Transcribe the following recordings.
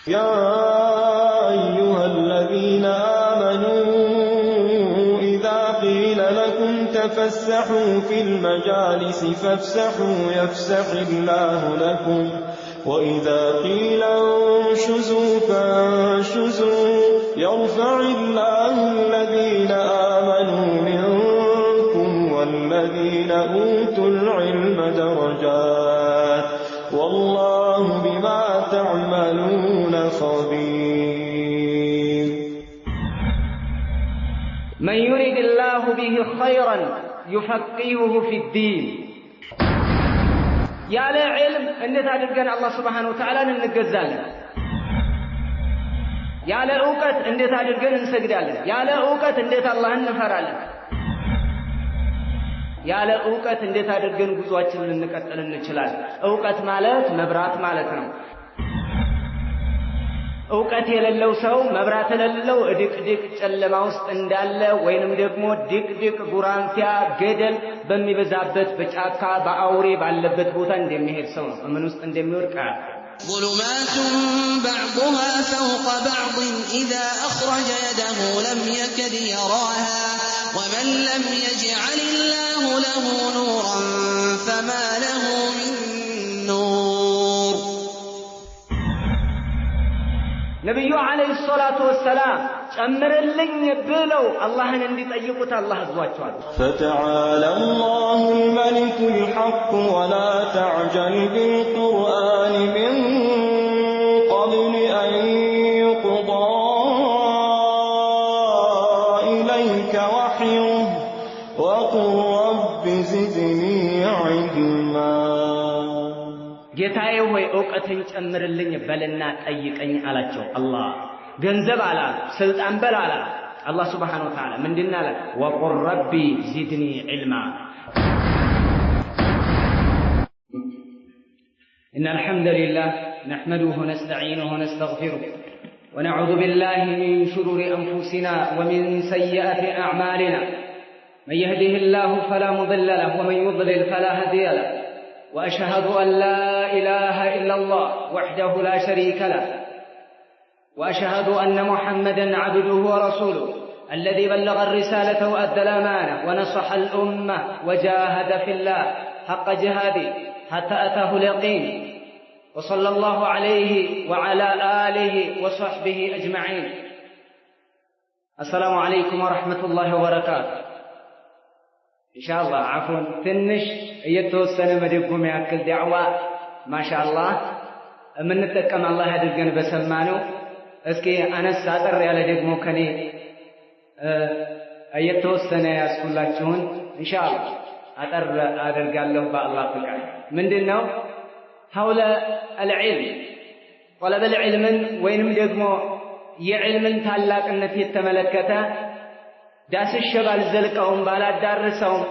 يا أيها الذين آمنوا إذا قيل لكم تفسحوا في المجالس فافسحوا يفسح الله لكم وإذا قيل انشزوا فانشزوا يرفع الله الذين آمنوا منكم والذين أوتوا العلم درجات والله بما تعملون خبير. من يريد الله به خيرا يفقهه في الدين. ያለ ዒልም እንዴት አድርገን አላህ Subhanahu Wa Ta'ala እንገዛለን? ያለ ዕውቀት እንዴት አድርገን እንሰግዳለን? ያለ ዕውቀት እንዴት አላህን እንፈራለን? ያለ ዕውቀት እንዴት አድርገን ጉዟችንን ልንቀጥል እንችላለን? ዕውቀት ማለት መብራት ማለት ነው። ዕውቀት የሌለው ሰው መብራት የሌለው ድቅድቅ ጨለማ ውስጥ እንዳለ ወይንም ደግሞ ድቅድቅ ጉራንፊያ ገደል በሚበዛበት በጫካ በአውሬ ባለበት ቦታ እንደሚሄድ ሰው ነው። ምን ውስጥ እንደሚወድቅ ظلمات بعضها فوق بعض إذا أخرج يده لم يكد يراها ومن لم يجعل الله له نورا فما له من نور. ነብዩ አለይሂ ሰላቱ ወሰላም ጨምርልኝ ብለው አላህን እንዲጠይቁት አላህ አዟቸዋል። فتعالى الله الملك الحق ولا تعجل بالقرآن من قبل أن يقضى إليك وحيه وقل رب زدني علما. ጌታዬ ሆይ ዕውቀትን ጨምርልኝ በልና ጠይቀኝ አላቸው። አላህ ገንዘብ አላለ፣ ስልጣን በል አላለ። አላህ Subhanahu Wa Ta'ala ምንድን አለ? ወቁል ረቢ ዚድኒ ዒልማ። إن الحمد لله نحمده ونستعينه ونستغفره ونعوذ بالله من شرور أنفسنا ومن سيئات أعمالنا من يهده الله فلا مضل له ومن يضلل فلا هادي له وأشهد أن لا إله إلا الله وحده لا شريك له وأشهد أن محمدًا عبده ورسوله الذي بلغ الرسالة وأدى الأمانة ونصح الأمة وجاهد في الله حق جهاده حتى أتاه اليقين وصلى الله عليه وعلى آله وصحبه أجمعين. السلام عليكم ورحمة الله وبركاته. إن شاء الله عفوا تنش يتوسن مدقكم يأكل دعوة ما شاء الله من نتكلم الله هذا الجنب بسمانه اسكي أنا ساتر على دقمو كني يتوسن يأسكن لكشون إن شاء الله أتر قال له بالله فكر من دينه حول العلم طلب العلم وينم دقمو يعلم تهلاك النتي التملكته ዳስ ሸባል ዘልቀውም ባላዳርሰውም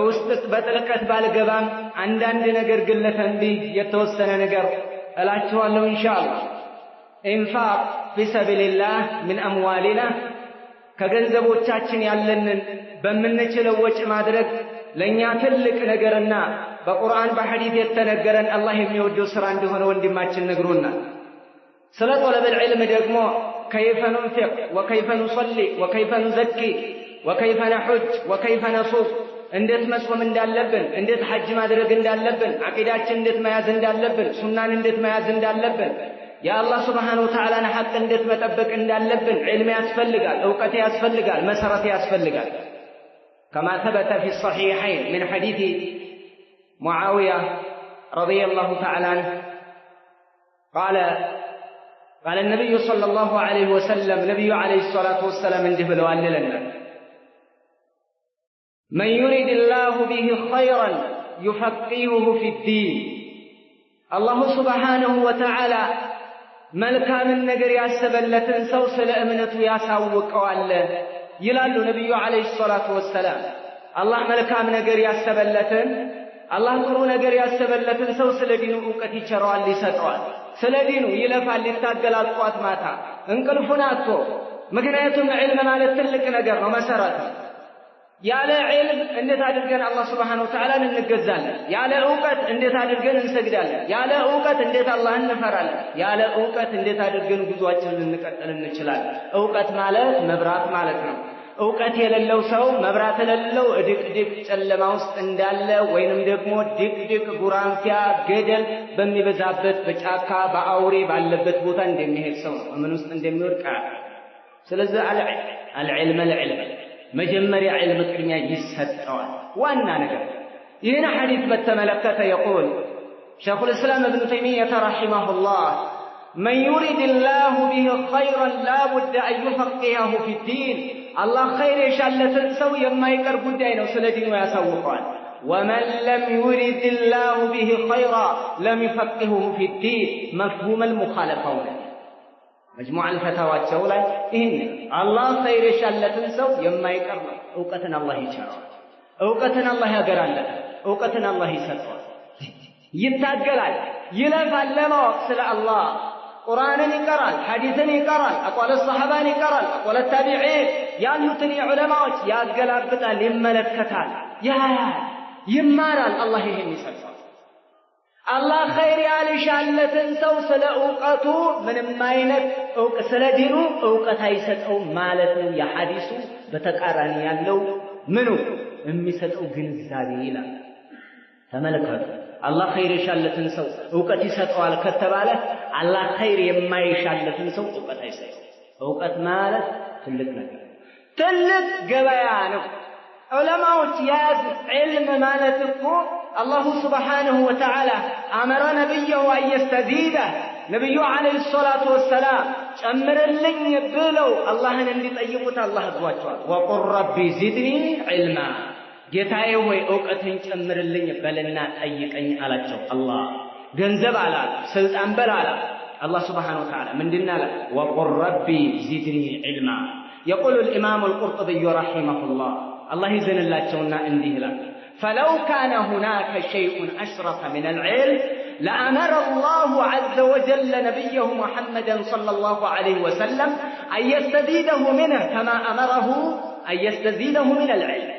ውስጥ በጥልቀት ባልገባም አንዳንድ ነገር ግለተንቢ የተወሰነ ነገር እላችኋለሁ ኢንሻአላህ። ኢንፋቅ ፊ ሰቢልላህ ምን አምዋሊና ከገንዘቦቻችን ያለንን በምንችለው ወጪ ማድረግ ለኛ ትልቅ ነገርና በቁርአን በሐዲስ የተነገረን አላህ የሚወደው ስራ እንደሆነ ወንድማችን ነግሮናል። ስለ طلب العلم ደግሞ كيف ننفق وكيف نصلي وكيف نزكي وكيف نحج وكيف نصوم እንዴት መስለም እንዳለብን እንዴት ሐጅ ማድረግ እንዳለብን አቂዳችን እንዴት መያዝ እንዳለብን ሱናን እንዴት መያዝ እንዳለብን የአላህ Subhanahu Wa Ta'ala ሐቅ እንዴት መጠበቅ እንዳለብን ዒልም ያስፈልጋል፣ ዕውቀት ያስፈልጋል፣ መሰረት ያስፈልጋል። كما ثبت في الصحيحين من حديث معاوية رضي الله تعالى عنه قال النبي صلى الله عليه وسلم نبي عليه الصلاة والسلام انده بلوان لنا من يريد الله به خيرا يفقهه في الدين. الله سبحانه وتعالى ملكا من نجر ياسبلتن سوسل امنته ياساوقواله ይላሉ ነብዩ አለይሂ ሰላቱ ወሰለም። አላህ መልካም ነገር ያሰበለትን አላህ ጥሩ ነገር ያሰበለትን ሰው ስለ ዲኑ ዕውቀት ይቸረዋል፣ ይሰጠዋል። ስለ ዲኑ ይለፋል፣ ይታገላል ጧት ማታ እንቅልፉን አጥቶ። ምክንያቱም ዒልም ማለት ትልቅ ነገር ነው፣ መሰረት ነው። ያለ ዒልም እንዴት አድርገን አላህ Subhanahu Wa Ta'ala እንገዛለን? ያለ ዕውቀት እንዴት አድርገን እንሰግዳለን? ያለ ዕውቀት እንዴት አላህን እንፈራለን? ያለ ዕውቀት እንዴት አድርገን ጉዟችንን ልንቀጥል እንችላለን? ዕውቀት ማለት መብራት ማለት ነው። ዕውቀት የሌለው ሰው መብራት የሌለው ድቅድቅ ጨለማ ውስጥ እንዳለ ወይንም ደግሞ ድቅድቅ ጉራንፊያ ገደል በሚበዛበት በጫካ በአውሬ ባለበት ቦታ እንደሚሄድ ሰው ነው። ምን ውስጥ እንደሚወድቅ። ስለዚህ አልዕልም መጀመሪያ ዒልም ቅድሚያ ይሰጠዋል። ዋና ነገር ይህን ሐዲስ በተመለከተ يقول شيخ الإسلام ابن تيمية رحمه الله من يريد الله به خيرا لا بد أن يفقهه في الدين الله خير يشالتن سو የማይቀር ጉዳይ ነው ስለ ዲኑ ያሳውቀዋል። ومن لم يريد الله به خيرا لم يفقهه في الدين مفهوم المخالفة مجموع الفتاوى ላይ ይሄን አላህ خير የሻለትን ሰው የማይቀር ነው። ዕውቀትን አላህ ይቸራል። ዕውቀትን አላህ ያገራለታል። ዕውቀትን አላህ ይሰጠዋል። ይታገላል፣ ይለፋል ለማወቅ ስለ አላህ ቁርአንን ይቀራል፣ ሐዲስን ይቀራል፣ አቋለ ሰሃባን ይቀራል፣ አቋለ ታቢዒን ያሉትን ዑለማዎች ያገላብጣል፣ ይመለከታል፣ ያያል፣ ይማራል። አላህ ይሄን ይሰጣል። አላህ ኸይር ያልሻለትን ሰው ስለ ዕውቀቱ ምንም አይነት ስለ ዲኑ ዕውቀት አይሰጠውም ማለት ነው። የሐዲሱ በተቃራኒ ያለው ምኑ የሚሰጠው ግንዛቤ ይላል። ተመልከቱ። አላህ ኸይር የሻለትን ሰው ዕውቀት ይሰጠዋል ከተባለ አላህ ኸይር የማይሻለትን ሰው ዕውቀት አይሰጠውም። ዕውቀት ማለት ትልቅ ነገር፣ ትልቅ ገበያ ነው። ዑለማዎች ያዝ ዒልም ማለት እኮ አላሁ ስብሓነሁ ወተዓላ አመረ ነቢየሁ አየስተዚደ ነቢዩ ዓለይሂ ሰላቱ ወሰላም ጨምርልኝ ብለው አላህን እንዲጠይቁት አላህ አዟቸዋል። ወቁል ረቢ ዚድኒ ዒልማ ጌታዬ ሆይ ዕውቀትን ጨምርልኝ በልና ጠይቀኝ አላቸው። አላህ ገንዘብ አላለ፣ ስልጣን በል አለ። አላህ ስብሓነሁ ወተዓላ ምንድን አለ? ወቁል ረቢ ዚድኒ ዒልማ። የቁሉ الإمام القرطبي رحمه الله الله يزن الله شونا انديه لا فلو كان هناك شيء أشرف من العلم لأمر الله عز وجل نبيه محمدا صلى الله عليه وسلم أن يستزيده منه كما أمره أن يستزيده من العلم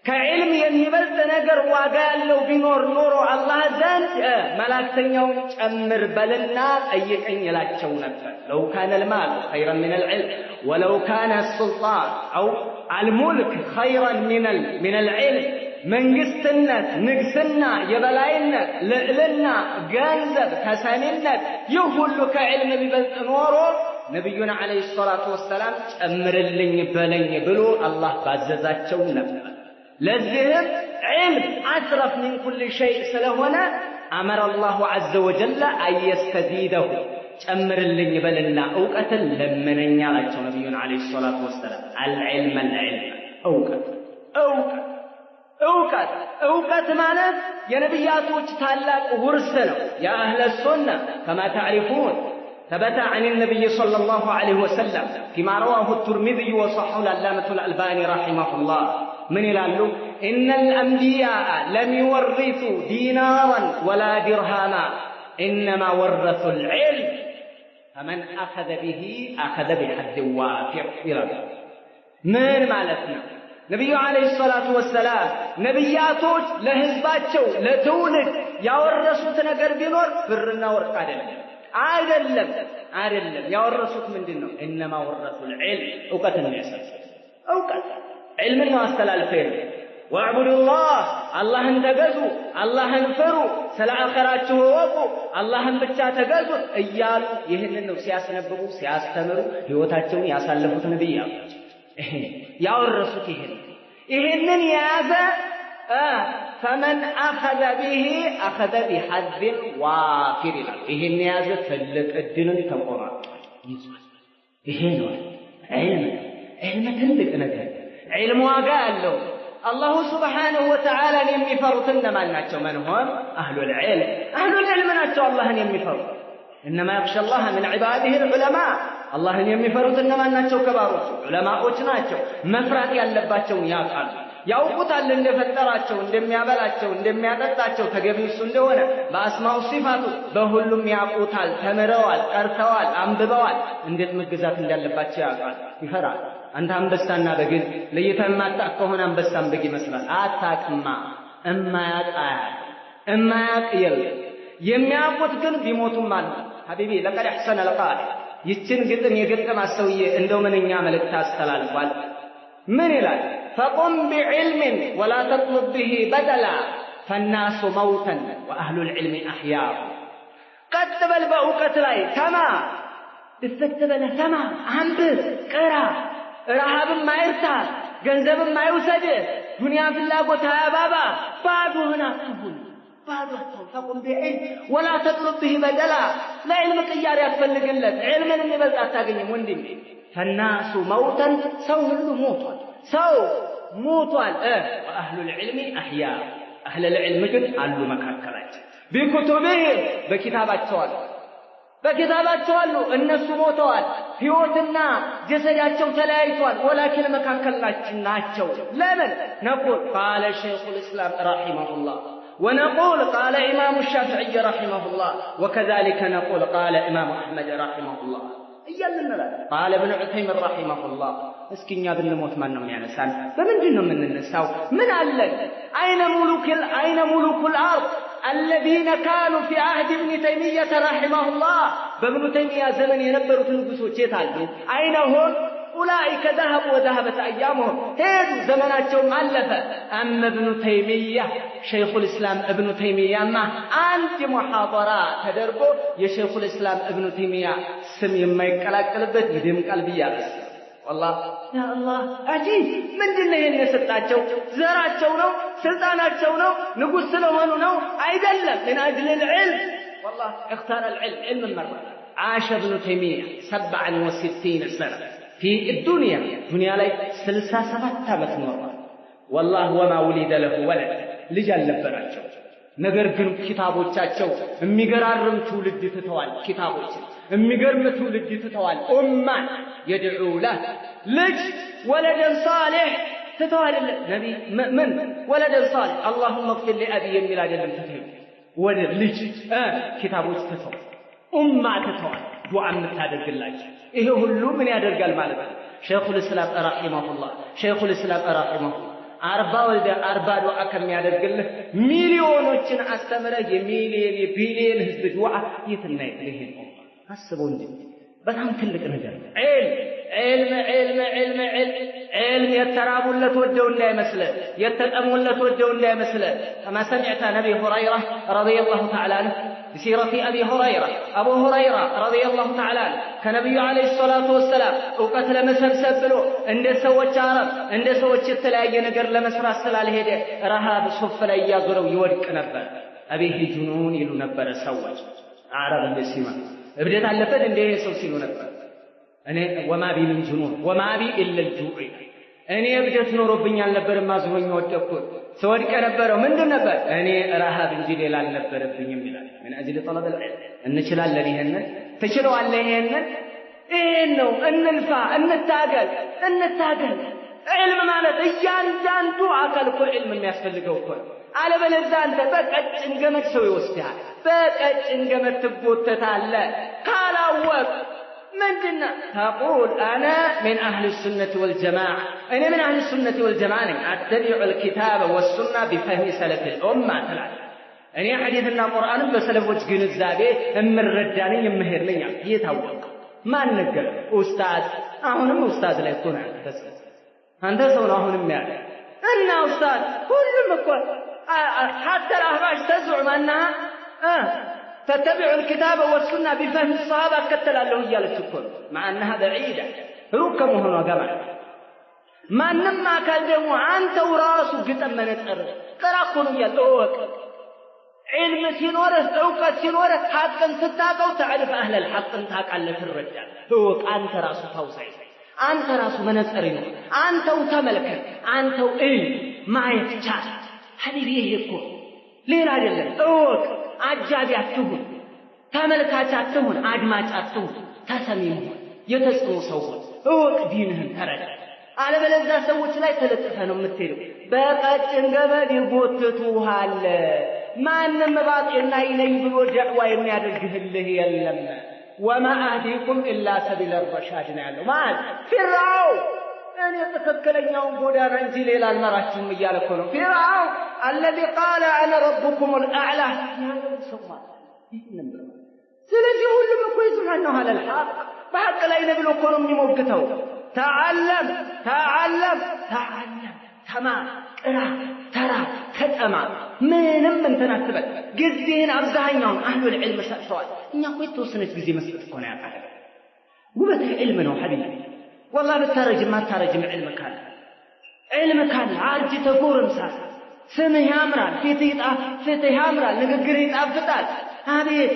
كعلم ينبلت نجر وقال له بنور نور الله زند ملاكتن يوم أمر بلنا أيكن يلاكشون لو كان المال خيرا من العلم ولو كان السلطان أو الملك خيرا من العلم من قستنت نقسنا يبلاينا لئلنا جانزب كساننا يهول كعلم ببلت نوره نبينا عليه الصلاة والسلام أمر اللي بلين بلو الله بعززات شونا لذهب علم أشرف من كل شيء سلهنا أمر الله عز وجل أن يستزيده أمر اللي بلنا أوقات لمن ينالك نبينا عليه الصلاة والسلام العلم أوقات معناه يا نبيات وجتالاك ورسنا يا أهل السنة كما تعرفون ثبت عن النبي صلى الله عليه وسلم فيما رواه الترمذي وصححه العلامة الألباني رحمه الله من يلالو إن الأنبياء لم يورثوا دينارا ولا درهما إنما ورثوا العلم فمن أخذ به أخذ بحد وافر من مالتنا نبي عليه الصلاة والسلام نبياتوች ለህዝባቸው ለትውልድ ያወረሱት ነገር ቢኖር ብርና ወርቅ አይደለም ያወረሱት ምንድነው? انما ورثوا العلم ዕውቀትን ነው ያሰጡት። ዕውቀት علምን ነው አስተላልፈው واعبدوا الله አላህን ተገዙ፣ አላህን ፍሩ፣ ስለ አኺራችሁ ወቁ፣ አላህን ብቻ ተገዙ እያሉ ይህንን ነው ሲያስነብቡ ሲያስተምሩ ህይወታቸውን ያሳለፉት ነብያቶች ያወረሱት ይሄንን የያዘ فمن أخذ به أخذ بحظ وافر ይላል። ይሄን የያዘ ትልቅ እድልን ተቆራርጧል ይዟል። ይሄ ነው ዒልም ትልቅ ነገር ዒልም ዋጋ ያለው الله سبحانه وتعالى የሚፈሩት እነማን ናቸው? من هم أهل العلم ናቸው አላህን የሚፈሩት إنما يخشى الله من عباده العلماء አላህን የሚፈሩት እነማን ናቸው? ከባሮቹ ዑለማዎች ናቸው። መፍራት ያለባቸውን ያውቃሉ፣ ያውቁታል፣ እንደፈጠራቸው እንደሚያበላቸው እንደሚያጠጣቸው ተገቢው እሱ እንደሆነ በአስማው ሲፋቱ በሁሉም ያውቁታል፣ ተምረዋል፣ ቀርተዋል፣ አንብበዋል፣ እንዴት መገዛት እንዳለባቸው ያውቃል፣ ይፈራል። አንተ አንበሳና በግን ለየተህ የማታውቅ ከሆነ አንበሳም በግ ይመስላል። አታውቅማ። እማያውቅ የለም። የሚያውቁት ግን ቢሞቱም አሉ። ሐቢቢ ለቀድ አሕሰነ ለቃል ይችን ግጥም የገጠማ ሰውዬ እንደው ምንኛ መልእክት አስተላልፏል። ምን ይላል? ፈቁም ቢዕልምን ወላ ተጥሉብ ቢሂ በደላ ፈናሱ መውተን ወአህሉል ዒልሚ አሕያኡ። ቀጥ በል በእውቀት ላይ ተማ፣ ድፍት በለህ ተማ፣ አንብብ፣ ቅራ። ረሃብም አይርታ፣ ገንዘብም አይውሰድህ፣ ዱንያ ፍላጎት አያባባ። ባዶህን አትሁን። ፈቁም ቢዕልም ወላ ተጥሉብ ቢሂ በደላ። ለዕልም ቅያሬ ያስፈልግለት። ዕልምን የሚበልጥ አታገኝም ወንድሜ። ፈናሱ መውተን ሰው ሁሉ ሞቷል። ወአህሉል ዒልሚ አሕያኡ። አህለል ዒልም ግን አሉ መካከላቸው። ቢኩቱቢሂም በኪታባቸው አሉ። እነሱ ሞተዋል። ሕይወትና ጀሰዳቸው ተለያይቷል። ወላኪን መካከል ናቸው። ለምን? ነቁል ቃለ ሸይኹል ኢስላም ረሒመሁላህ ونقول قال إمام الشافعي رحمه الله وكذلك نقول قال إمام أحمد رحمه الله قال ابن عثيمين رحمه الله اسكن يا ابن موت من نم يعني سان فمن جنهم من النساء من علق أين ملوك الأرض الذين كانوا في عهد ابن تيمية رحمه الله بابن تيمية زمن ينبروا تنقصوا تيتالوا أين هم؟ أولئك ذهبوا وذهبت أيامهم هذا زمناتهم مألفة. أما ابن تيمية شيخ الإسلام ابن تيمية ما أنت محاضرات تدربوا يا شيخ الإسلام ابن تيمية سمي ما يكلك قلبت يديم قلبي بس والله يا الله عجيب. من دنيا الناس تاجوا زرعتوا نو سلطاناتوا نو نقول سلوانو نو أيدلم من أجل العلم. والله اختار العلم علم المرة. عاش ابن تيمية 67 سنة في الدنيا لي 67 ዓመት ኖሯል። والله وما ولد له ولد ልጅ አልነበራቸው። ነገር ግን ኪታቦቻቸው የሚገራርም ትውልድ ትተዋል። ኪታቦች የሚገርም ትውልድ ትተዋል። ኡማን يدعو له ልጅ ወለደን ሷሊህ ትተዋል። ነብይ ምን ወለደን ሷሊህ اللهم اغفر لأبي የሚል አይደለም ትተው ወደ ልጅ ኪታቦች ትተዋል። ኡማ ትተዋል። ዱዓ የምታደርግላቸው ይሄ ሁሉ ምን ያደርጋል ማለት ነው? ሸይኹል ኢስላም ረሂመሁላህ 40 ዱዓ ከሚያደርግልህ ሚሊዮኖችን አስተምረህ የሚሊዮን የቢሊዮን ህዝብ ዱዓ የትና ይሄ ነው። አስበው እንጂ በጣም ትልቅ ነገር ነው። علم يترابولت ودو الله مسله يتأمولت ودو الله مسله. كما سمعت نبي هريرة رضي الله تعالى عنه بسيرة أبي هريرة أبو هريرة رضي الله تعالى عنه كنبي عليه الصلاة والسلام وقتل مسبسب له عند سوى الشارب عند سوى التلاقي نقر لمسرى السلال هيدا رهاب صف لا يغرو يورك نبر أبيه جنون يلو نبر سوى عرب السيما ابدت على فد عنده سوسيلو نبر أنا وما بي من جنون وما بي إلا الجوع. أنا ابدت نوربني على نبر ما زوين وتكون سوادك نبر ومن دون نبر أنا رهاب الجيل على نبر بنيم بلاد من أجل طلب العلم. النشل الذي هن تشلوا عليهن إنه أن الفا أن التاجل علم معناته يان جان دعاء كل علم ما يسفل جوكل على بلدان تبقى إنجمت سوي وستها بقى إنجمت تبوت تتعلى قال أوك من جنة تقول أنا من أهل السنة والجماعة. أنا من أهل السنة والجماعة أتبع الكتاب والسنة بفهم سلف الأمة ثلاثة. أنا حديثنا القرآن بسلف وجهين الزابي أم الرجالي يمهر لي يتوق ما نقل أستاذ أهون أستاذ لا يكون عندك تسكت أنت صور أهون مياه أنا أستاذ كل مكان حتى الأهراج تزعم أنها تتبع الكتاب والسنة بفهم الصحابة كتل له إياه للسكون مع أنها بعيدة ركموا هنا جمع ما نما كلموا أنت وراسه قدام من يتقرب تراكنوا يدوك علم سنورة عوقة سنورة حقا ستاقوا تعرف أهل الحق انتاك على في الرجال هوك أنت راسه توسعي أنت راسه من يتقرب أنت وتملك أنت وإيه ما يتجال حبيبي يكون ليه راجل هوك አጃቢያችሁን ተመልካቻችሁን አድማጫችሁን ተሰሚውን የተጽኖ ሰዎች እወቅ ዲንህን ተረዳ። አለበለዚያ ሰዎች ላይ ተለጥፈ ነው የምትሄደው። በቀጭን ገመድ ይጎትቱሃል። ማንም ባጤና ይለኝ ብሎ ዳዕዋ የሚያደርግልህ የለም። ወማ አህዲኩም ኢላ ሰቢለ الرشاد ነው ያለው። ማን እኔ ተከከለኛውን ጎዳና እንጂ ሌላ አልመራችሁም እያለ እኮ ነው ፊርዓውን الذي قال انا ربكم الاعلى ያለው ሰማ ይሄንን ነው ስለዚህ ሁሉም እኮ ይስማናው على الحق በሐቅ ላይ ነው ብሎ እኮ ነው የሚሞግተው تعلم ተማር ቅራ ተራ ተጠማ ምንም እንትን አትበል ጊዜህን አብዛኛውን አህሉል ዒልም ሰጥተዋል እኛ እኮ የተወሰነች ጊዜ መስጠት እኮ ነው ያቃተን ውበት ዒልም ነው ሐቢቢ والله بترجم ما ترجم علمك عارج تقورمሳ ስምህ ያምራል ፊትህ ያምራል ንግግርህ ይጣፍጣል አቤት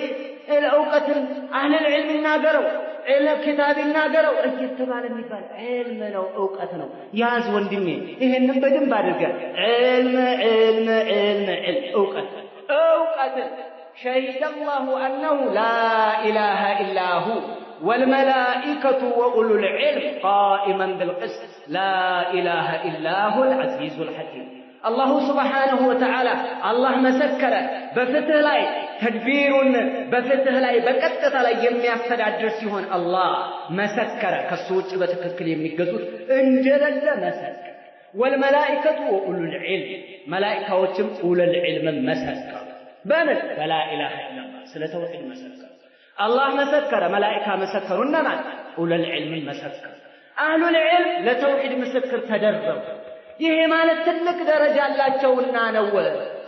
እውቀትን አህሉል ዒልም ይናገረው الكتاب ይናገረው እየተባለ የሚባል ዒልም ነው እውቀት ነው ያዝ ወንድሜ ይሄንን በደንብ አድርገ ዒልም እውቀት شهد الله أنه لا إله إلا هو والملائكة وأولو العلم قائما بالقسط لا إله إلا هو العزيز الحكيم الله سبحانه وتعالى الله مسكر بفتح لاي تدبير بفتح لاي بقطه لاي የሚያስተዳድር ሲሆን الله مسكر ከሱጭ በትክክል የሚገዙት እንደሌለ መሰከረ والملائكة وأولو العلم ملائكዎችም أولو العلم مسكر በምን بلا إله إلا الله ስለ ተውሂድ መሰከረ الله مسكر ملائكة مسكروا انما أولو العلم مسكر أهل العلم لتوحيد مسكر تدرب ይሄ ማለት ትልቅ ደረጃ አላቸውና ነው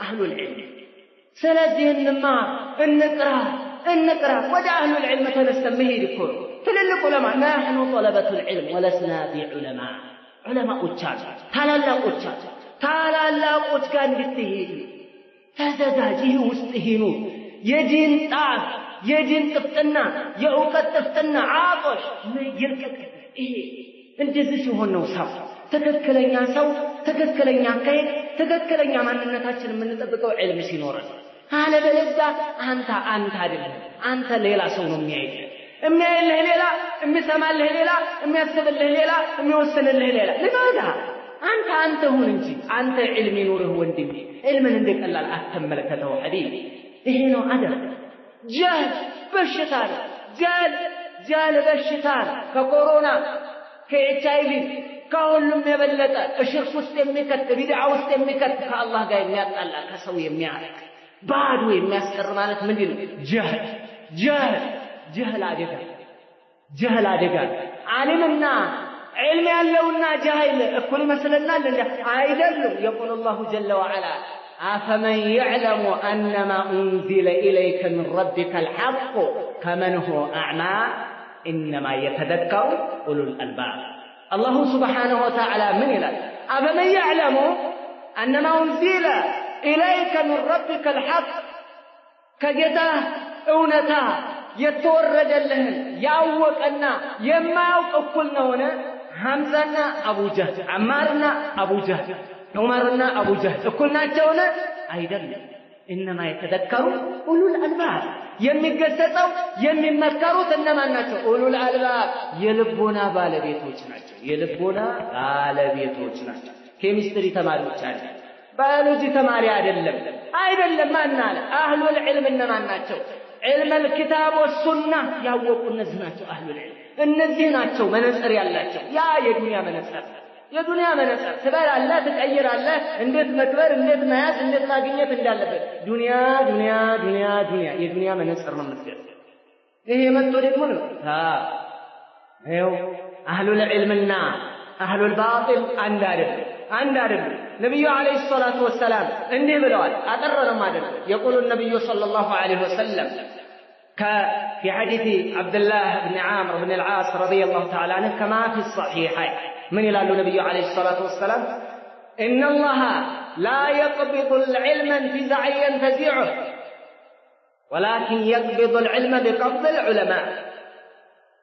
أهل العلم ስለዚህ እንቅራ ወደ أهل العلم ተነስተምሄድ እኮ ትልልቅ ዑለማ نحن طلبة العلم ولسنا بعلماء ታላላቆች ጋር እንድትሄዱ ተዘጋጂ ውስጥ ሂኑ የዲን ጣፍ የዲን ጥፍጥና የእውቀት ጥፍጥና አቆሽ ይርቀቅ ይሄ እንደዚህ ሲሆን ነው ሰፍ ትክክለኛ ሰው ትክክለኛ ከይ ትክክለኛ ማንነታችን የምንጠብቀው ዒልም ሲኖረን አለበለዚያ አንተ አይደለም አንተ ሌላ ሰው ነው የሚያይልህ ሌላ የሚሰማልህ ሌላ የሚያስብልህ ሌላ የሚወስንልህ ሌላ لماذا አንተ ሁን እንጂ አንተ ዒልም ይኖርህ ወንድሜ ዒልምን እንደቀላል አትመለከተው ሐዲስ ይሄ ነው አደብ ጃል በሽታ ጃል በሽታ ከኮሮና ከኤችአይቪ ከሁሉም የበለጠ እሽርክ ውስጥ የሚከት ቢድዓ ውስጥ የሚከት ከአላህ ጋር የሚያጣላ ከሰው የሚያርቅ ባዶ የሚያስቀር ማለት ምንድነው ጀህል አደጋ ዓሊምና علم ያለውና ጃሂል እኩል ይመስለናል እንዴ አይደለም يقول الله جل وعلا أفمن يعلم أن ما أنزل إليك من ربك الحق كمن هو أعمى إنما يتذكر أولو الألباب الله سبحانه وتعالى من إلى أفمن يعلم أن ما أنزل إليك من ربك الحق كجدا أونتا يتورد لهن يأوك أن يماوك أكلنا هنا حمزنا أبو جهل عمارنا أبو جهل عمرنا أبو جهل كلنا جونا أيضا إنما يتذكروا أولو الألباب يمجسسوا يممكروا إنما ناتوا أولو الألباب يلبونا بالبيتوች ናቸው يلبونا بالبيتوች ናቸው ኬሚስትሪ ተማሪዎች አይደለም ባዮሎጂ ተማሪ አይደለም ማን አለ አህሉል ዒልም እነማን ናቸው علم الكتاب والسنة ያወቁ እነዚህ ናቸው አህሉል ዒልም እነዚህ ናቸው መነጽር ያላቸው ያ የዱንያ መነጽር ትበላለህ ትቀይራለህ እንዴት መክበር እንዴት መያዝ እንዴት ማግኘት እንዳለበት ዱንያ የዱንያ መነጽር ነው የምትገዛው ይሄ መጥቶ ደግሞ ነው ይኸው አህሉል ዒልምና አህሉል ባጢል አንድ አይደለም ነብዩ አለይሂ ሰላቱ ወሰለም እንዲህ ብለዋል አጠረረም አይደል يقول النبي صلى الله عليه وسلم في حديث عبد الله بن عامر بن العاص رضي الله تعالى عنه كما في الصحيحين من يلال النبي عليه الصلاة والسلام إن الله لا يقبض العلم انتزاعا ينتزعه ولكن يقبض العلم بقبض العلماء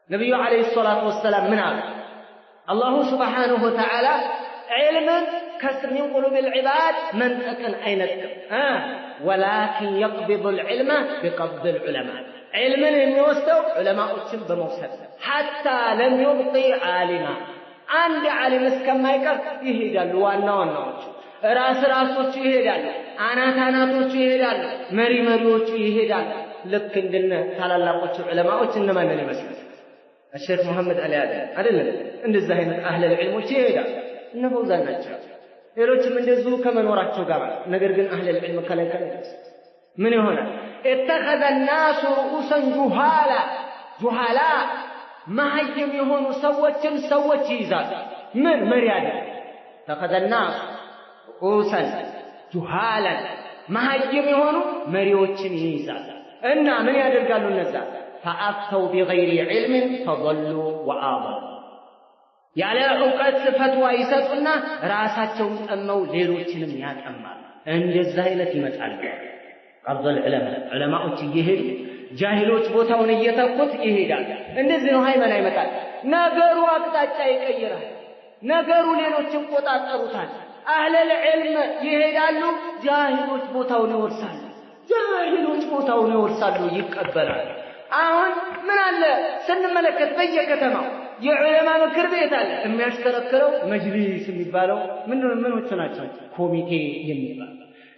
نبي عليه الصلاة والسلام من هذا الله سبحانه وتعالى علم كسر من قلوب العباد منطقا أينتك ولكن يقبض العلم بقبض العلماء علما يوستو علماء الشم بموسد حتى لم يبقي عالما عند عالم اسكما يقر يهدال ዋናዎች ራሶች ይሄዳሉ አናታናቶች ይሄዳሉ መሪዎች ይሄዳሉ ልክ እንደነ ታላላቆቹ ዑለማዎች እነማንን ይመስላል الشيخ محمد علي አይደለም እንደዚህ አይነት አህለ العلሞች ይሄዳል እነ ፈውዛን ናቸው ሌሎችም እንደዚሁ ከመኖራቸው ጋር ነገር ግን አህለ العلم ከለከለ ምን ይሆናል اتخذ الناس رؤوسا جهالا ማህይም የሆኑ ሰዎች ይይዛል ምን መሪያደ اتخذ الناس رؤوسا جهالا ማህይም የሆኑ መሪዎችን ይይዛል እና ምን ያደርጋሉ እነዛ فأفتوا بغير علم فضلوا وآضلوا ያለ ዕውቀት ፈትዋ ይሰጡና ራሳቸውን ጠመው ሌሎችንም ያጠማሉ እንደዛ አይነት ይመጣል ቀርض العلماءዎች ይሄዱ ጃሂሎች ቦታውን እየተኩት ይሄዳል እንደዚህ ነው ሃይማኖት ይመጣል ነገሩ አቅጣጫ ይቀይራል ነገሩ ሌሎችን ቆጣጠሩታል አህለ العلم ይሄዳሉ ጃሂሎች ቦታውን ይወርሳሉ ይቀበላሉ አሁን ምን አለ ስንመለከት በየከተማው የዑለማ ምክር ቤት አለ የሚያሽከረክረው መጅሊስ የሚባለው ምኖች ናቸው ኮሚቴ የሚባል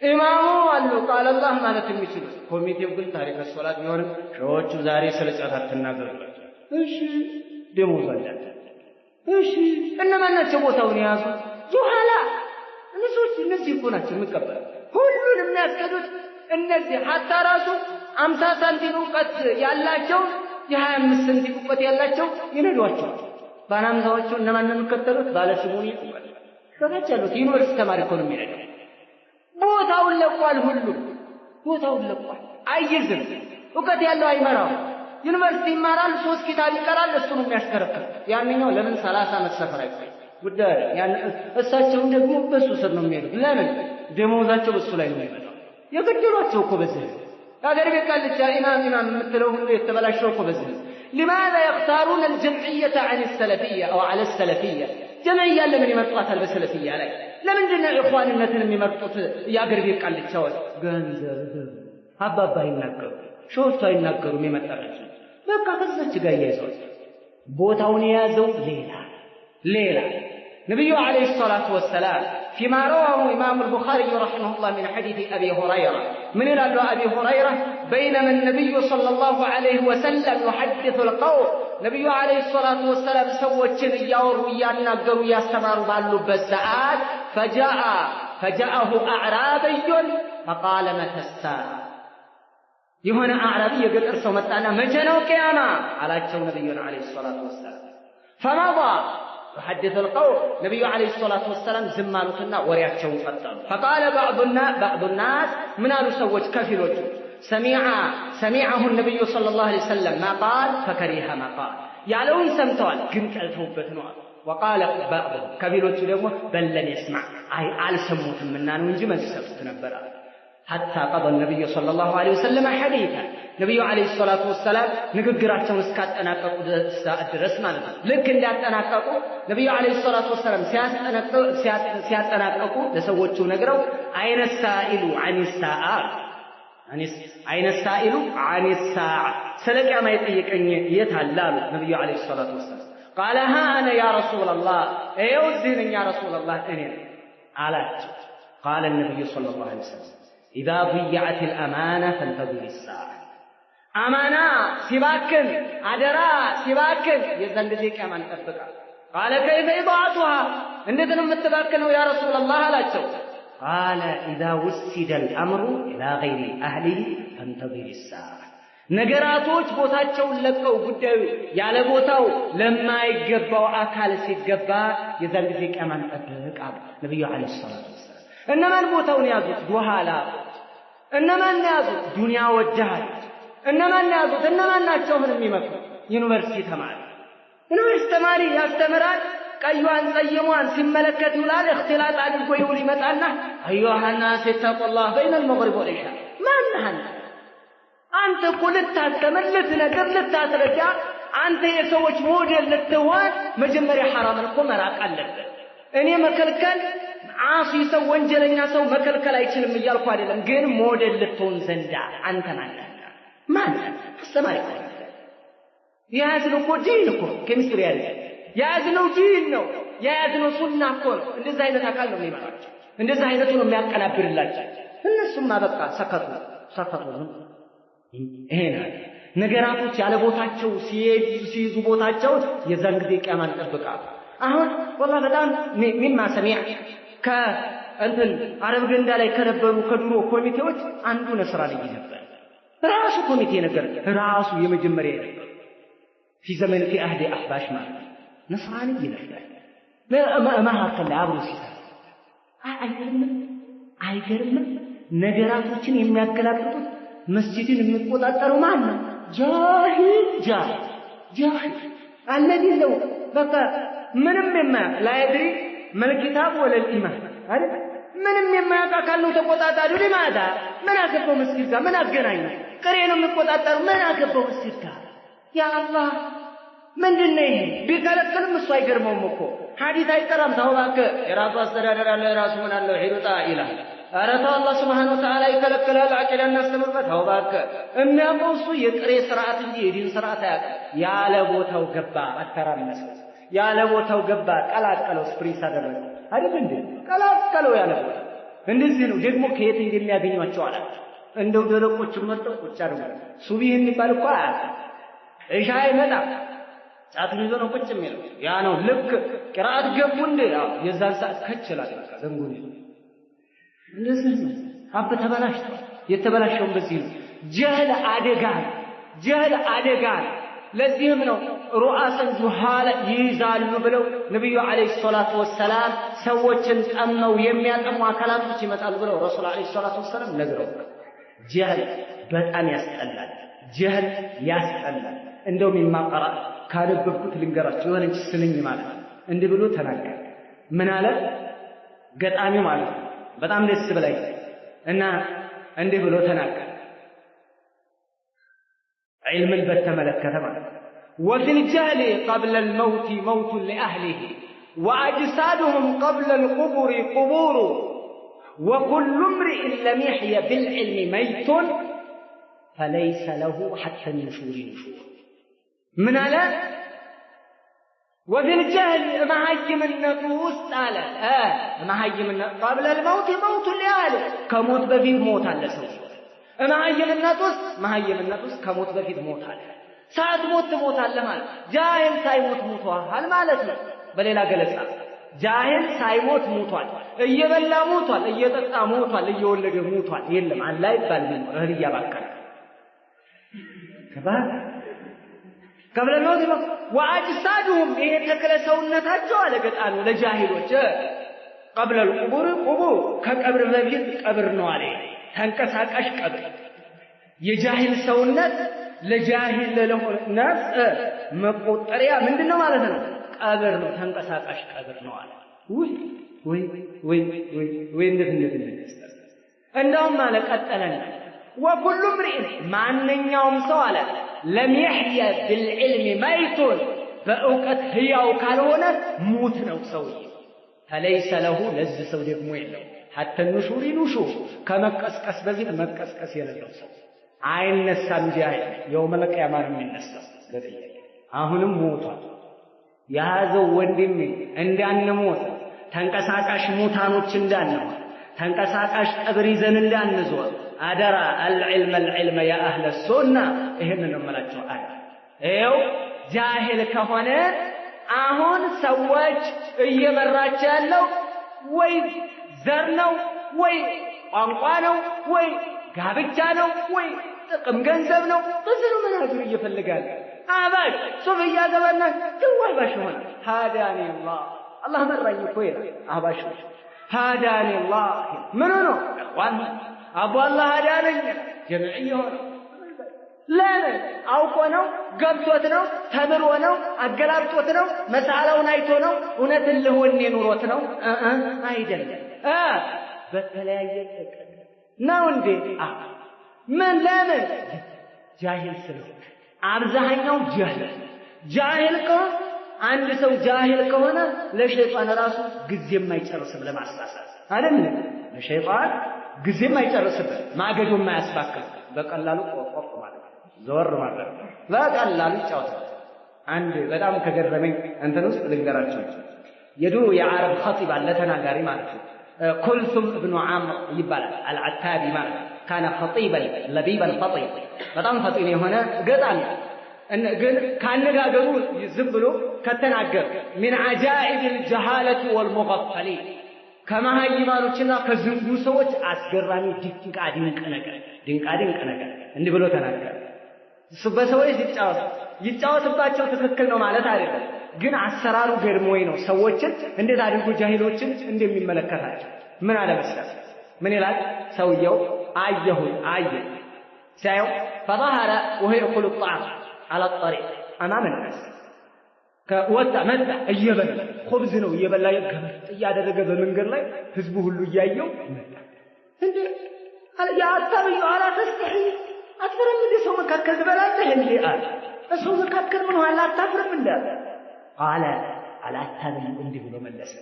ኢማሙ አሉ ቃል አላህ ማለት የሚችሉ ኮሚቴው ግን ታሪክ ሶላት ቢሆንም ሸዎቹ ዛሬ ስለጫት አትናገሩላቸው እሺ ደሞዝ አላቸው እሺ እነማን ናቸው ቦታውን የያዙ ጁሃላ እነዚህ እኮ ናቸው የሚቀበሉ ሁሉንም የሚያስከዱት እነዚህ ሐታ ራሱ 50 ሳንቲም ዕውቀት ያላቸው የ25 ሳንቲም ዕውቀት ያላቸው ይነዷቸው ባናምዛዎቹ እነማን ነው የሚከተሉት ባለስሙኒ ዕውቀት ተባቻሉት ዩኒቨርሲቲ ተማሪ እኮ ነው የሚነዱ ቦታውን ለቋል አይዝም ዕውቀት ያለው አይመራው ዩኒቨርሲቲ ይማራል 3 ኪታብ ይቀራል እሱ ነው የሚያሽከረክር ያንኛው ለምን 30 ዓመት ሰፈር አይቆይ ጉዳይ ያን እሳቸው ደግሞ በሱ ስር ነው የሚሄዱት ለምን ደሞዛቸው በሱ ላይ ነው የሚመጣው የገደሏቸው እኮ በዚህ هذا اللي قال لك إمام مثله يتبلاشوا እኮ በዚህ لماذا يختارون الجمعية عن السلفية أو على السلفية جمعية لمن يمرطوها بالسلفية عليه ለምንድን ነው ኢኽዋንነትን የሚመርጡት ያገር ቢቃል ልቻወት ገንዘብ አባባ ይናገሩ ሾርቱ አይናገሩ የሚመጣላቸው በቃ ከዛች ጋር ያይዘው ቦታውን የያዘው ሌላ ነብዩ አለይሂ ሰላቱ ወሰላም فيما رواه إمام البخاري رحمه الله من حديث أبي هريرة من قال أبي هريرة بينما النبي صلى الله عليه وسلم يحدث القوم نبي عليه الصلاة والسلام سوّتشن ياوروا يناقروا يستمروا بالله بالساعات فجاءه أعرابي فقال متى الساعة يهنا أعرابي يقول أرسوا متانا مجنوا قياما على جون نبي عليه الصلاة والسلام فمضى يحدث القوم نبي عليه الصلاة والسلام زمانتنا ورياتشون قطعوا فقال بعض الناس من قالوا سوّت كفلوت سمعه النبي صلى الله عليه وسلم ما قال فكره ما قال يعلون سمتوال كنت ألفوبت نوع وقال بعضهم كفلوت ደግሞ بل لن يسمع አልሰሙትም እና ነው እንጂ መስፈት ነበር حتى قضى النبي صلى الله عليه وسلم حديثا نبي عليه الصلاة والسلام ንግግራቸውን እስካጠናቀቁ ድረስ ማለት ነው ልክ እንዳጠናቀቁ ነብዩ عليه الصلاة والسلام ሲያጠናቀቁ ለሰዎቹ ነግረው አይነ ሳኢሉ عن الساعة አይነ ሳኢሉ عن الساعة ስለቂያማ ይጠይቀኝ የት አለ አሉ ነብዩ عليه الصلاة والسلام قال ها انا يا رسول الله ايوزين يا رسول الله እኔ አላቸው قال النبي صلى الله عليه وسلم إذا ضيعت الأمانة فانتظر الساعة أمانة سباكن عدراء سباكن يزن ذيك أمان تبقى قال كيف إضاعتها عندنا متباكن يا رسول الله لا تشوف قال إذا وسد الأمر إلى غير أهله فانتظر الساعة ነገራቶች ቦታቸውን ለቀው ጉዳዩ ያለ ቦታው ለማይገባው አካል ሲገባ የዛን ጊዜ ቀማን ተጠብቃ ነብዩ አለይሂ ሰላቱ ወሰለም እነማን ቦታውን ያዙት ዱሃላ እነማን ያዙት ዱንያ ወጃሃት እነማን ያዙት እነማን ናቸው ምን የሚመክሩ ዩኒቨርሲቲ ተማሪ ያስተምራል ቀዩን ጸየሟን ሲመለከት ይውላል እክትላጥ አድርጎ ይውል ይመጣና አዩሃ الناس اتقوا الله بين المغرب والعشاء ማንነህ አንተ ኩልታስተምር ልትነግር ልታስረዳ አንተ የሰዎች ሞዴል ልትሆን መጀመሪያ ሐራምን እኮ መራቅ አለበት እኔ መከልከል ዓሲ ሰው ወንጀለኛ ሰው መከልከል አይችልም እያልኩ አይደለም ግን ሞዴል ልትሆን ዘንዳ አንተ ማን አስተማሪ ያዝነው ዲን እኮ ኬሚስትሪ ያለ ያዝነው ዲን ነው ያዝነው ሱና እኮ ነው እንደዛ አይነት አካል ነው የሚመራቸው እንደዛ አይነቱ ነው የሚያቀናብርላቸው እነሱም አበቃ ሰከቱ ይሄና ነገራቶች ያለ ቦታቸው ሲይዙ ቦታቸው የዛን ጊዜ ቂያማን ይጠብቃሉ። አሁን والله በጣም ሚማ ሰሚዕ ከእንትን አረብ ገንዳ ላይ ከነበሩ ከድሮ ኮሚቴዎች አንዱ ነስራኒ ነበር። ራሱ ኮሚቴ ነገር ራሱ የመጀመሪያ ነበር في زمن في عهد أحباش ማለት ነስራኒ ነበር። መሀከል ላይ አብሮ ሲሰራ አይገርምም? ነገራቶችን የሚያገላብጡት መስጂድን የሚቆጣጠረው ማን ነው? ጃሂል الذي لو بقى ምንም የማያውቅ لا يدري ما الكتاب ولا الإيمان አይደል? ምንም የማያውቅ አካል ነው ተቆጣጣሪው። ለማዳ ምን አገባው መስጊድ ጋር ምን አገናኘው? ቅሬ ነው የሚቆጣጠሩ ምን አገባው መስጊድ ጋር? ያ አላህ ምንድነው ይሄ? ቢከለክልም እሱ አይገርመውም እኮ ሐዲስ አይቀራም። ተውባከ የራሱ አስተዳደር አለ የራሱ ምን አለው ሂሩጣ ይላል። ኧረ ተው አላህ Subhanahu Wa Ta'ala ይከለክላል። አቂዳ እናስተምርበት። ተውባከ የሚያውቀው እሱ የቅሬ ስርዓት እንጂ የዲን ስርዓት አያውቅም። ያለ ቦታው ገባ አተራመሰ፣ ያለ ቦታው ገባ ቀላቀለው፣ ስፕሪስ አደረገው አይደል እንዴ? ቀላቀለው ያለ ቦታ እንደዚህ ነው። ደግሞ ከየት እንደሚያገኟቸው አለ እንደው ደረቆች መርጠው ቁጭ አድርገው ሱብሂ የሚባል እኮ አያውቅም። እሻ ይመጣ ጫት ይዞ ነው ቁጭ የሚለው። ያ ነው ልክ ቅራአት ገቡ እንደ የዛን ሰዓት ከችላል በቃ ዘንጉን እንደዚህ ነው። አብ ተበላሽቷል። የተበላሸውን በዚህ ነው። ጀህል አደጋ ለዚህም ነው ሩአሰን ጁሃለ ይይዛሉ ብለው ነብዩ አለይሂ ሰላቱ ወሰላም ሰዎችን ጠመው የሚያጠሙ አካላቶች ይመጣሉ ብለው ረሱል አለይሂ ሰላቱ ወሰላም ነግረው። ጀህል በጣም ያስጠላል። እንደውም ይማቀራ ካነበብኩት ልንገራችሁ የሆነች ስንኝ ማለት እንዲህ ብሎ ተናገረ። ምን አለ ገጣሚ ማለት ነው። በጣም ደስ ብላኝ እና እንዲህ ብሎ ተናገረ። ዒልምን በተመለከተ ማለት ነው። وفي الجهل قبل الموت موت لأهله وأجسادهم قبل القبور قبور وكل امرئ لم يحي بالعلم ميت فليس له حتى النشور نشور. من على وفي الجهل مهيم النفوس على مهيم قبل الموت موت لأهله كموت بفيد موت على سوء مهيم النفوس كموت بفيد موت على ساعة موت على مال جاهل سايموت موتوال مالتنا بليلا قلسا جاهل سايموت موتوال እየበላ ሞቷል እየጠጣ ሞቷል እየወለደ ሞቷል የለም አን ላይ ባል ምን ረህያ ባከለ ከባድ قبل الموت واجسادهم ይሄ ተከለ ሰውነታቸው አለ ገጣኑ ለጃሂሎች قبل القبور قبور ከቀብር በፊት ቀብር ነው አለ ተንቀሳቃሽ ቀብር የጃሂል ሰውነት ለጃሂል ለሆነ ነፍስ መቆጠሪያ ምንድነው ማለት ነው ቀብር ነው ተንቀሳቃሽ ቀብር ነው አለ ወይ እንደዚህ እንደውም አለ ቀጠለና وكل امرئ ማንኛውም ሰው አለ لم يحيى بالعلم ميت فأوقت هياو ካልሆነ ሙት ነው ሰው فليس له ለዝ ሰው ደግሞ የለው حتى النشور نشور ከመቀስቀስ በፊት መቀስቀስ የሌለው ሰው አይነሳም ጃሂል يوم القيامة የሚነሳ ለጥያቄ አሁንም ሞቷል ያዘው ወንድሜ እንዳንሞት ተንቀሳቃሽ ሙታኖች እንዳንሆን ተንቀሳቃሽ ቀብር ይዘን እንዳንዞር አደራ العلم يا اهل السنه ይሄንን እመላችሁ አይ ይኸው ጃሂል ከሆነ አሁን ሰዎች እየመራች ያለው ወይ ዘር ነው ወይ ቋንቋ ነው ወይ ጋብቻ ነው ወይ ጥቅም ገንዘብ ነው ብዙ መናገር ይፈልጋል አባሽ ሱፍያ ገባና ደዋል ባሽ ሆነ ሃዳኒ አላህ መራኝ እኮ ይላል አባሽ ሃዳኒ አላህ ምን ነው እخوان አቡ አላህ ሃዳኒ ጀምዕያ ሆነ ለምን አውቆ ነው ገብቶት ነው ተምሮ ነው አገላብጦት ነው መሳላውን አይቶ ነው እውነትን ለሆነ ኑሮት ነው አይደለም በተለያየ ጥቅም ነው እንዴ ምን ለምን ጃሂል ስለሆነ አብዛኛው ጃሂል ከሆነ አንድ ሰው ጃሂል ከሆነ ለሸይጣን ራሱ ጊዜ የማይጨርስም ለማሳሳት አይደል ለሸይጣን ጊዜ የማይጨርስም ማገዶ የማያስባክል በቀላሉ ቆቆፍ ማለት ዞር ማለት በቀላሉ ጫወታ አንድ በጣም ከገረመኝ እንትን ውስጥ ልንገራችሁ የድሮ የዓረብ ኸጢብ አለ ተናጋሪ ማለት ነው ኩልሱም ኢብኑ ዓምር ይባላል አልዓታቢ ማለት ካነ ኸጢበን ለቢበን ፈጢን በጣም ፈጢን የሆነ ገጣሚ ግን ካነጋገሩ ዝም ብሎ ከተናገር ሚን አጃኢብ الجهالة والمغفلين ከመሃይማኖችና ከዝንጉ ሰዎች አስገራሚ ድንቅ ነገር እንዲህ ብሎ ተናገረ። በሰዎች ይጫወትባቸው ትክክል ነው ማለት አይደለም፣ ግን አሰራሩ ገርሞኝ ነው ሰዎችን እንዴት አድርጎ ጃሂሎችን እንደሚመለከታቸው። ምን አለ መሰለህ? ምን ይላል ሰውየው? አየ ሲያየው فظهر وهو يأكل الطعام على الطريق أمام الناس ከወጣ መጣ እየበላ ኹብዝ ነው እየበላ እያደረገ በመንገድ ላይ ህዝቡ ሁሉ እያየው መጣ። እንዴ ያ አታብዩ አላ ተስተሒ አትፈረም እንደ ሰው መካከል ትበላለህ እንዴ አለ። ሰው መካከል ምን ሆነ አታፍርም እንዴ አለ። አላታብዩ እንዲህ ብሎ መለሰ።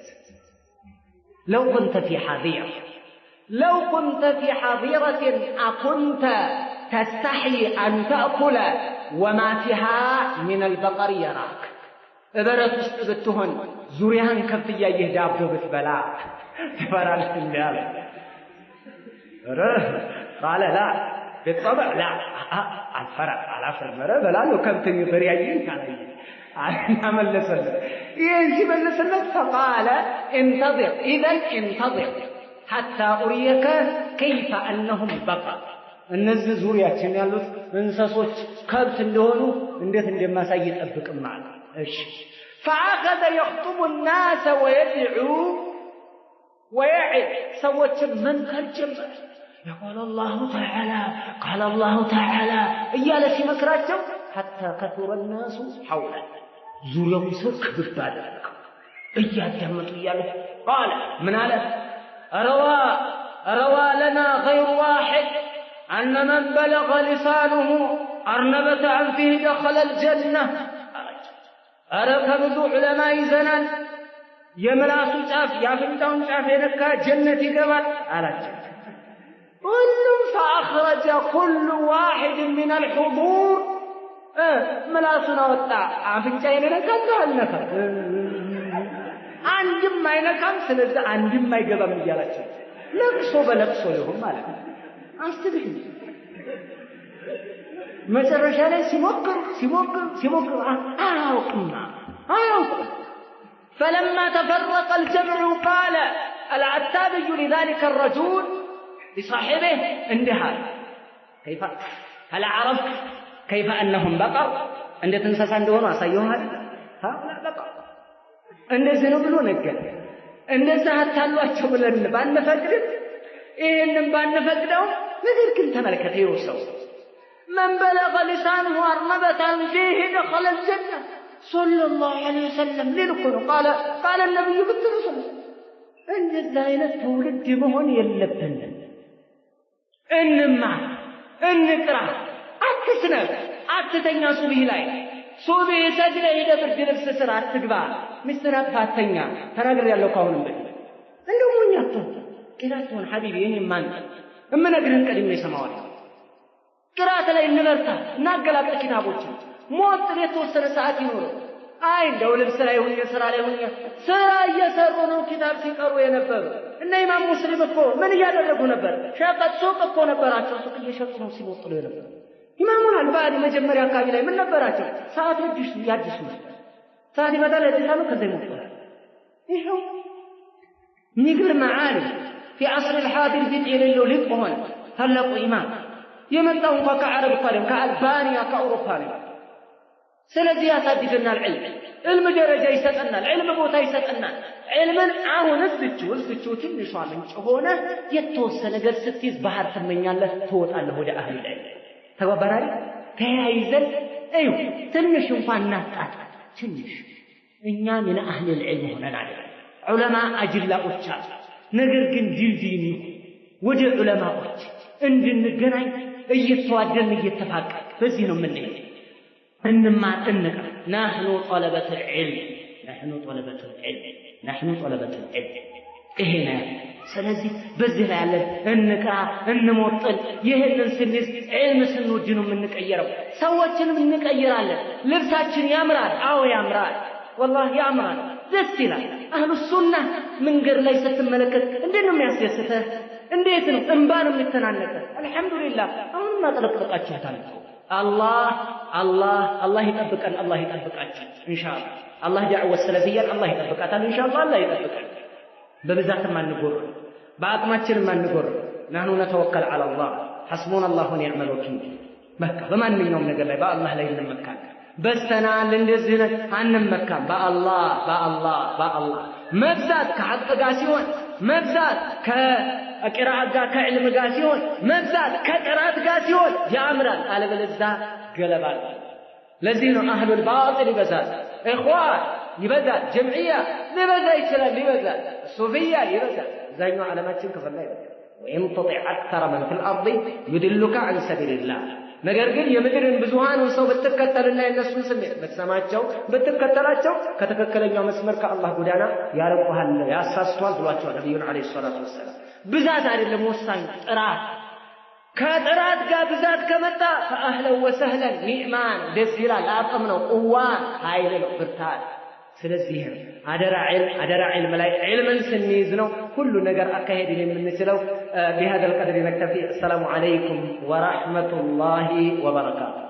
لو كنت في حظيرة أكنت تستحي أن تأكل وما فيها من البقر يراك እበረት ውስጥ ብትሆን ዙሪያህን ከፍ እያየህ ዳቦ ብትበላ ትፈራለህ እንዴ አለ። ቃለ ላ بالطبع لا አላፍርም በላለሁ ከብትን በሪያየኝ አለና መለሰለት። ይህን ሲመለስለት فقال انتظر إذا انتظر حتى أريك كيف أنهم بقر እነዚህ ዙሪያችን ያሉት እንስሶች ከብት እንደሆኑ እንዴት እንደማሳይ ጠብቅም ማለት እሺ فأخذ يخطب الناس ويدعو ويعظ ሰዎች ምን ከርጭም يقول الله تعالى قال الله تعالى እያለ ሲመክራቸው حتى كثر الناس حوله ዙሪያውን ሰው ክብብ አደረገው እያዳመጡ እያለ قال من አለ روى لنا غير واحد أن من بلغ لسانه أرنبة أنفه دخل الجنة أرى كبذ علماء زنان يملاس شاف يافنتون شاف ينكا جنة قبل على الجنة كل فأخرج كل واحد من الحضور ملاسنا وطع عافنتين ينكا قال نكا عندما ما ينكا سنزا عندما ما يقبل من جالتهم لقصوا بلقصوا لهم مالك አስተብህ መጨረሻ ላይ ሲሞክር አያውቅም فلما تفرق الجمع قال العتابي لذلك الرجل لصاحبه انتهى كيف هل عرفت كيف أنهم بقر عند تنسى እንደሆነ አሳየውሃል هؤلاء بقر እንደዚህ ነው ብሎ ነገር እንደዛ አታሏቸው ብለን ባንፈቅድ ይሄንን ባንፈቅደው ነገር ግን ተመልከተ ይወሰው من بلغ لسانه أرنبة فيه دخل الجنة صلى الله عليه وسلم للكل قال النبي بالترسل عند الزائنة تولد مهن يلبن إنما إنكرا أتسنى أتتنيا صبيه لاي صبيه سجل إذا برد نفس سرعة تقبع مسترات فاتنيا تراجر يالله قولن بي عنده من يطلب كراتون حبيبي إني مان أما نقرن كلمة سماوات قرات ላይ እንበርታ እናገላብጥ ኪታቦች ሞት ለተወሰነ ሰዓት ይኖር አይ እንደው ለምሳሌ ይሁን የሥራ ላይ ሁን ስራ እየሰሩ ነው ኪታብ ሲቀሩ የነበሩ እና ኢማም ሙስሊም እኮ ምን ያደረጉ ነበር ሸቀጥ ሱቅ እኮ ነበራቸው ሱቅ እየሸጡ ነው ሲሞጥሉ ነበር ኢማሙ አልባኒ መጀመሪያ አካባቢ ላይ ምን ነበራቸው ሰዓት ያድሱ ሰዓት ይመጣል ያድሳሉ ከዛ ይሞጥላል ይሄው ንግር معالم في عصر الحاضر بدء له لقهون هلقوا إمام يمنطوا እንኳን ከአረብ ካለም ከአልባኒያ ከአውሮፓ ነው ስለዚህ ያሳድገናል ዕልም ደረጃ ይሰጠናል ዕልም ቦታ ይሰጠናል ዕልምን አሁን እዝቹ ትንሿ ምንጭ ሆነ የተወሰነ ነገር ስትይዝ ባህር ትመኛለህ ትወጣለህ ወደ አህል ላይ ተባባራሪ ተያይዘን እዩ ትንሽ እንኳን እናጣጣ ትንሽ እኛ ምን አህል العلم ሆነናል ዑለማ አጅላዎች አሉ ነገር ግን ዲልዲኒ ወደ ዑለማዎች እንድንገናኝ እየተዋደን እየተፋቀር በዚህ ነው የምንሄድ እንማር እንቀር نحن طلبة العلم ይሄና ስለዚህ በዚህ ላይ ያለን እንቅራ እንሞጥል ይሄንን ስንስ ዒልም ስንወድ ነው የምንቀየረው ሰዎችንም እንቀይራለን ልብሳችን ያምራል አዎ ያምራል والله ያምራል ደስ ይላል አህሉ ሱና መንገድ ላይ ስትመለከት እንዴት ነው የሚያስደስተህ እንዴት ነው እንባን የሚተናነቀ አልহামዱሊላህ አሁን ማጥለቅልቃችሁታል አላህ ይጠብቀን አላህ ይጠብቃችሁ ኢንሻአላህ አላህ ዳዕዋ ሰለፊያን አላህ ይጠብቃታል ኢንሻአላህ አላህ ይጠብቀን በብዛትም አንጎር በአቅማችንም አንጎር نحن نتوكل على الله حسبنا الله ونعم الوكيل በቃ በማንኛውም ነገር ላይ በአላህ ላይ እንመካለን በስተናል እንደዚህ ነው አንመካም በአላህ መብዛት ከሐቅ ጋር ሲሆን መብዛት ከቂራአት ጋር ከዕልም ጋር ሲሆን መብዛት ከጥራት ጋር ሲሆን ያምራል አለበለዚያ ገለባል ለዚህ ነው አህሉል ባጢል ይበዛል ኢኽዋን ይበዛል ጀምዒያ ሊበዛ ይችላል ይበዛል ሱፊያ ይበዛል ዛኛው ዓለማችን ክፍል ላይ ወይም ተطيع اكثر من في الارض يدلك عن سبيل الله ነገር ግን የምድርን ብዙሃን ሰው በተከተልና የነሱን ስሜት በተሰማቸው በተከተላቸው ከተከከለኛው መስመር ከአላህ ጎዳና ያርቁሃል ያሳስቷል ብሏቸው ነብዩ አለይሂ ሰላቱ ወሰለም ብዛት አይደለም ወሳኝ ጥራት ከጥራት ጋር ብዛት ከመጣ فاهلا وسهلا ኒዕማን ደስ ይላል አቅም ነው ቁዋ ኃይል ነው ብርታት ስለዚህ አደራ ዒልም ላይ ዒልምን ስንይዝ ነው ሁሉ ነገር አካሄድን የምንችለው بهذا القدر نكتفي السلام عليكم ورحمة الله وبركاته